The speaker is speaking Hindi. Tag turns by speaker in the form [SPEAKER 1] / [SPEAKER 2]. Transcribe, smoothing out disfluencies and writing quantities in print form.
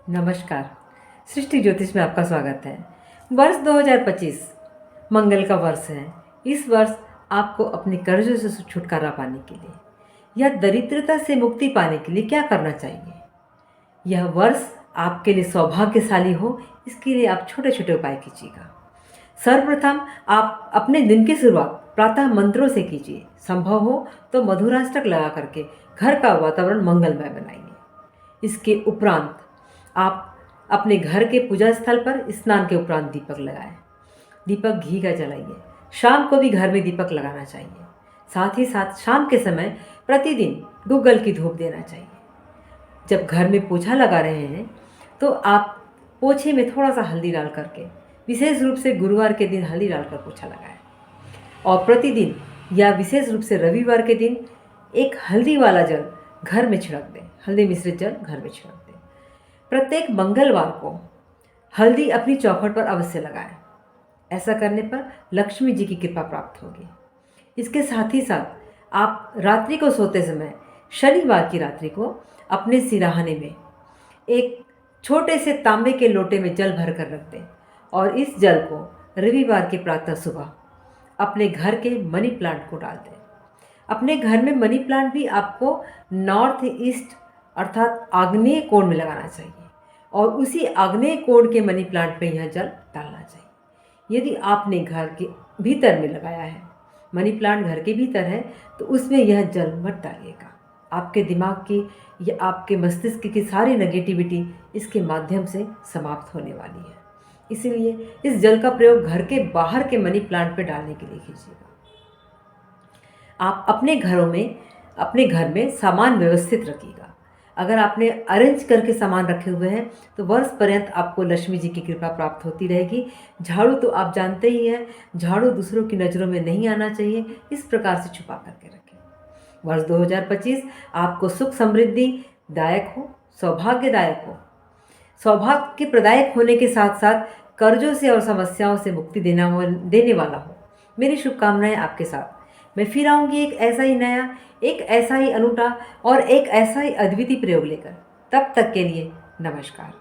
[SPEAKER 1] नमस्कार। सृष्टि ज्योतिष में आपका स्वागत है। वर्ष 2025 मंगल का वर्ष है। इस वर्ष आपको अपने कर्जों से छुटकारा पाने के लिए या दरिद्रता से मुक्ति पाने के लिए क्या करना चाहिए? यह वर्ष आपके लिए सौभाग्यशाली हो, इसके लिए आप छोटे छोटे उपाय कीजिएगा। सर्वप्रथम आप अपने दिन की शुरुआत प्रातः मंत्रों से कीजिए। संभव हो तो मधुराष्टक लगा करके घर का वातावरण मंगलमय बनाइए। इसके उपरांत आप अपने घर के पूजा स्थल पर स्नान के उपरांत दीपक लगाएं। दीपक घी का जलाइए। शाम को भी घर में दीपक लगाना चाहिए। साथ ही साथ शाम के समय प्रतिदिन गूगल की धूप देना चाहिए। जब घर में पोछा लगा रहे हैं तो आप पोछे में थोड़ा सा हल्दी डाल करके, विशेष रूप से गुरुवार के दिन हल्दी डालकर पोछा लगाएं और प्रतिदिन या विशेष रूप से रविवार के दिन एक हल्दी वाला जल घर में छिड़क दें। हल्दी मिश्रित जल घर में छिड़क दें। प्रत्येक मंगलवार को हल्दी अपनी चौखट पर अवश्य लगाएं। ऐसा करने पर लक्ष्मी जी की कृपा प्राप्त होगी। इसके साथ ही साथ आप रात्रि को सोते समय शनिवार की रात्रि को अपने सिराहाने में एक छोटे से तांबे के लोटे में जल भर कर रख दें और इस जल को रविवार के प्रातः सुबह अपने घर के मनी प्लांट को डाल दें। अपने घर में मनी प्लांट भी आपको नॉर्थ ईस्ट अर्थात आग्नेय कोण में लगाना चाहिए और उसी आग्नेय कोण के मनी प्लांट में यह जल डालना चाहिए। यदि आपने घर के भीतर में लगाया है, मनी प्लांट घर के भीतर है, तो उसमें यह जल मत डालिएगा। आपके दिमाग की या आपके मस्तिष्क की सारी नेगेटिविटी इसके माध्यम से समाप्त होने वाली है। इसीलिए इस जल का प्रयोग घर के बाहर के मनी प्लांट पर डालने के लिए कीजिएगा। आप अपने घर में सामान व्यवस्थित रखिएगा। अगर आपने अरेंज करके सामान रखे हुए हैं तो वर्ष पर्यंत आपको लक्ष्मी जी की कृपा प्राप्त होती रहेगी। झाड़ू तो आप जानते ही हैं, झाड़ू दूसरों की नज़रों में नहीं आना चाहिए, इस प्रकार से छुपा करके रखें। वर्ष 2025 आपको सुख समृद्धि दायक हो, सौभाग्यदायक हो। सौभाग्य प्रदायक होने के साथ साथ कर्जों से और समस्याओं से मुक्ति देने वाला हो। मेरी शुभकामनाएं आपके साथ। मैं फिर आऊँगी एक ऐसा ही अनूठा और एक ऐसा ही अद्वितीय प्रयोग लेकर। तब तक के लिए नमस्कार।